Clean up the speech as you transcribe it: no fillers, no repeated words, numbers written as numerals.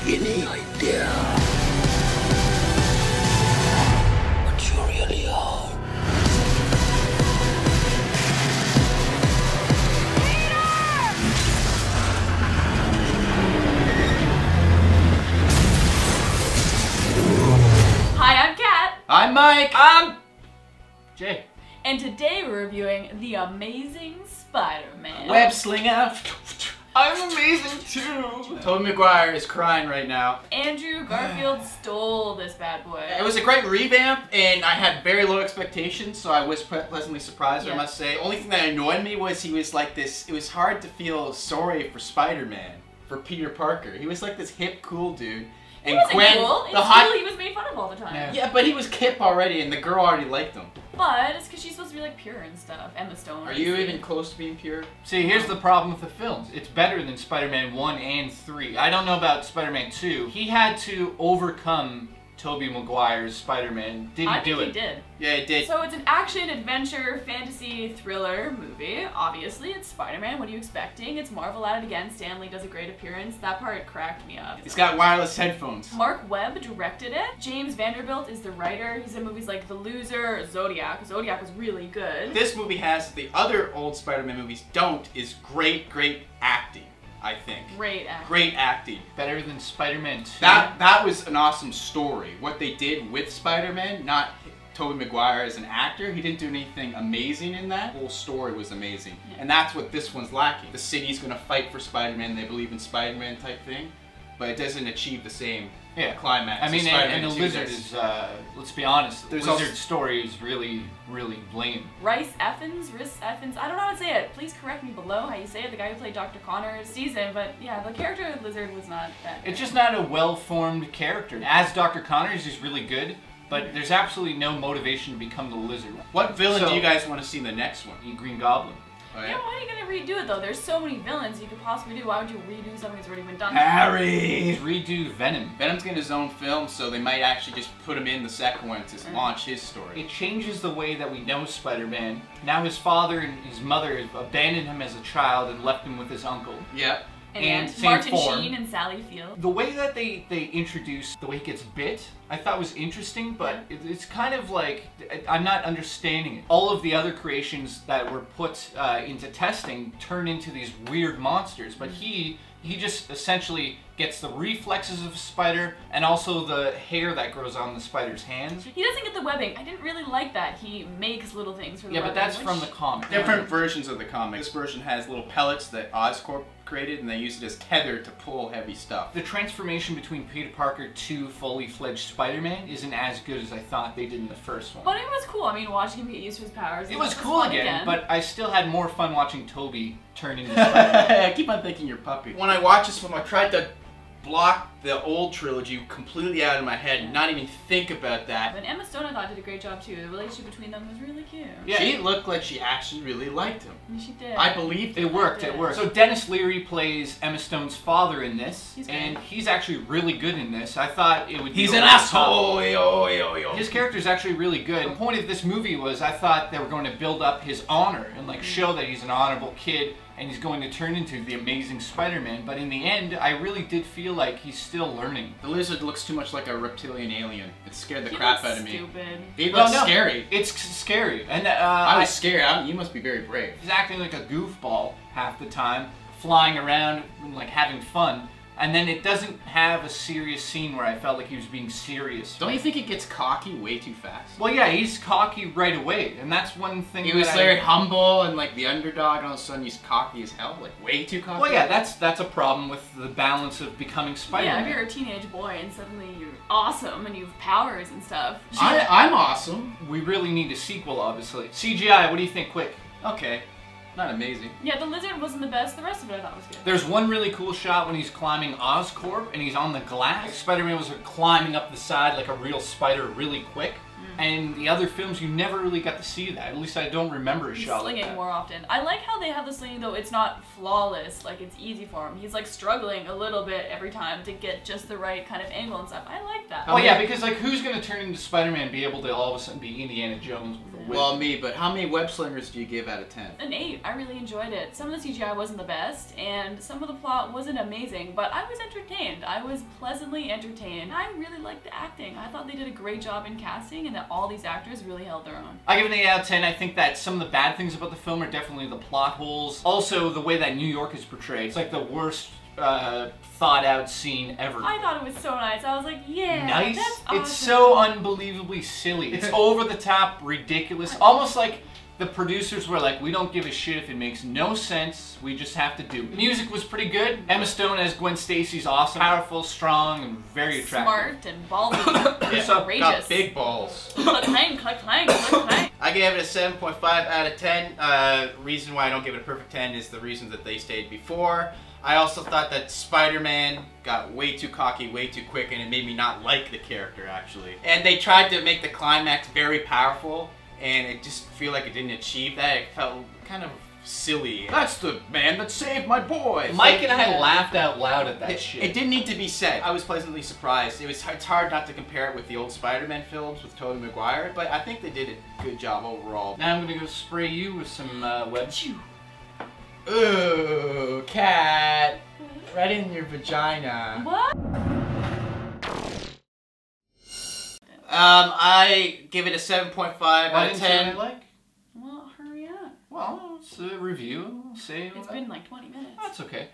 any idea what you really are. Hi, I'm Kat. I'm Mike. I'm Jay. And today we're reviewing The Amazing Spider-Man. Web slinger. I'm amazing too. Tobey Maguire is crying right now. Andrew Garfield stole this bad boy. It was a great revamp, and I had very low expectations, so I was pleasantly surprised, I must say. Only thing that annoyed me was he was like this, it was hard to feel sorry for Spider-Man, for Peter Parker. He was like this hip, cool dude. And he wasn't Gwen, cool. the It's hot... cool he was made fun of all the time. Yeah, but he was hip already, and the girl already liked him. But it's because she's supposed to be like pure and stuff. Emma Stone. Are you even close to being pure? See, here's the problem with the films. It's better than Spider-Man 1 and 3. I don't know about Spider-Man 2. He had to overcome Tobey Maguire's Spider-Man. Did he do it? He did. Yeah, he did. So it's an action, adventure, fantasy, thriller movie. Obviously, it's Spider-Man. What are you expecting? It's Marvel at it again. Stan Lee does a great appearance. That part cracked me up. He's got wireless headphones. Marc Webb directed it. James Vanderbilt is the writer. He's in movies like The Loser, Zodiac. Zodiac was really good. This movie has, the other old Spider-Man movies don't, is great acting, I think. Great acting. Great acting. Better than Spider-Man 2. That was an awesome story. What they did with Spider-Man, not Tobey Maguire as an actor, he didn't do anything amazing in that. The whole story was amazing. Yeah. And that's what this one's lacking. The city's gonna fight for Spider-Man, they believe in Spider-Man type thing, but it doesn't achieve the same climax. I mean, and the Lizard does. is, let's be honest, the There's Lizard's story is really, really lame. Rhys Ifans? I don't know how to say it. Please correct me below how you say it. The guy who played Dr. Connor's season, but yeah, the character of Lizard was not that good. It's just not a well-formed character. As Dr. Connors, he's really good, but there's absolutely no motivation to become the Lizard. What villain do you guys want to see in the next one? Green Goblin. Oh, yeah, why are you gonna redo it though? There's so many villains you could possibly do. Why would you redo something that's already been done? Harry! Redo Venom. Venom's getting his own film, so they might actually just put him in the second one to launch his story. It changes the way that we know Spider-Man. Now his father and his mother abandoned him as a child and left him with his uncle. Yep. And same Martin form. Sheen and Sally Field. The way that they introduce the way he gets bit, I thought was interesting, but it's kind of like, I'm not understanding it. All of the other creations that were put into testing turn into these weird monsters, but he just essentially gets the reflexes of a spider and also the hair that grows on the spider's hands. He doesn't get the webbing. I didn't really like that. He makes little things for the webbing. Yeah, but that's from the comic. Different versions of the comic. This version has little pellets that Oscorp created, and they use it as tether to pull heavy stuff. The transformation between Peter Parker to fully fledged Spider-Man isn't as good as I thought they did in the first one. But it was cool. I mean, watching him get used to his powers. It was cool again, but I still had more fun watching Tobey turn into Spider-Man. I keep on thinking you're puppy. When I watched this film, I tried to block the old trilogy completely out of my head and not even think about that. But Emma Stone, I thought, did a great job too. The relationship between them was really cute. Yeah. She looked like she actually really liked him. And she did. I believed it. It worked. So Denis Leary plays Emma Stone's father in this, and he's actually really good in this. I thought it would be... He's an asshole! His character's actually really good. The point of this movie was I thought they were going to build up his honor and like show that he's an honorable kid and he's going to turn into the Amazing Spider-Man, but in the end, I really did feel like he's still learning. The Lizard looks too much like a reptilian alien. It scared the crap out of me. Stupid. He looks scary. It's scary. And I was scared. You must be very brave. He's acting like a goofball half the time, flying around and like having fun. And then it doesn't have a serious scene where I felt like he was being serious. Don't you think it gets cocky way too fast? Well, yeah, he's cocky right away, and that's one thing. He was very humble and like the underdog, and all of a sudden he's cocky as hell, like way too cocky. Well, yeah, that's a problem with the balance of becoming Spider-Man. Yeah, if you're a teenage boy and suddenly you're awesome and you have powers and stuff. I'm awesome. We really need a sequel, obviously. CGI, what do you think? Quick. Okay. Not amazing. Yeah, the Lizard wasn't the best. The rest of it I thought was good. There's one really cool shot when he's climbing Oscorp and he's on the glass. Spider-Man was climbing up the side like a real spider really quick. And the other films, you never really got to see that. At least I don't remember a shot like that. Slinging more often. I like how they have the slinging, though it's not flawless. Like, it's easy for him. He's, like, struggling a little bit every time to get just the right kind of angle and stuff. I like that. Oh, yeah, because, like, who's going to turn into Spider-Man and be able to all of a sudden be Indiana Jones with a Well, me, but how many web slingers do you give out of 10? An 8. I really enjoyed it. Some of the CGI wasn't the best, and some of the plot wasn't amazing, but I was entertained. I was pleasantly entertained. I really liked the acting. I thought they did a great job in casting, and that all these actors really held their own. I give it an 8 out of 10. I think that some of the bad things about the film are definitely the plot holes. Also, the way that New York is portrayed. It's like the worst thought out scene ever. I thought it was so nice. I was like, yeah, nice? that's awesome. It's so unbelievably silly. It's over the top, ridiculous. Almost like the producers were like, we don't give a shit if it makes no sense. We just have to do it. The music was pretty good. Emma Stone as Gwen Stacy's awesome. Powerful, strong, and very attractive. Smart and ballsy. Yeah, Courageous. got big balls. Click, clang, click, clang, click, clang. I gave it a 7.5 out of 10. Reason why I don't give it a perfect 10 is the reasons that they stated before. I also thought that Spider-Man got way too cocky, way too quick, and it made me not like the character, actually. And they tried to make the climax very powerful, and I just feel like it didn't achieve that. It felt kind of silly. That's the man that saved my boy. Mike and I laughed out loud at that shit. It didn't need to be said. I was pleasantly surprised. It's hard not to compare it with the old Spider-Man films with Tobey Maguire, but I think they did a good job overall. Now I'm gonna go spray you with some web. Ooh, cat. Right in your vagina. What? I give it a 7.5 out of 10. Like? Well, hurry up. Well, it's a review. Say It's been like 20 minutes. That's okay.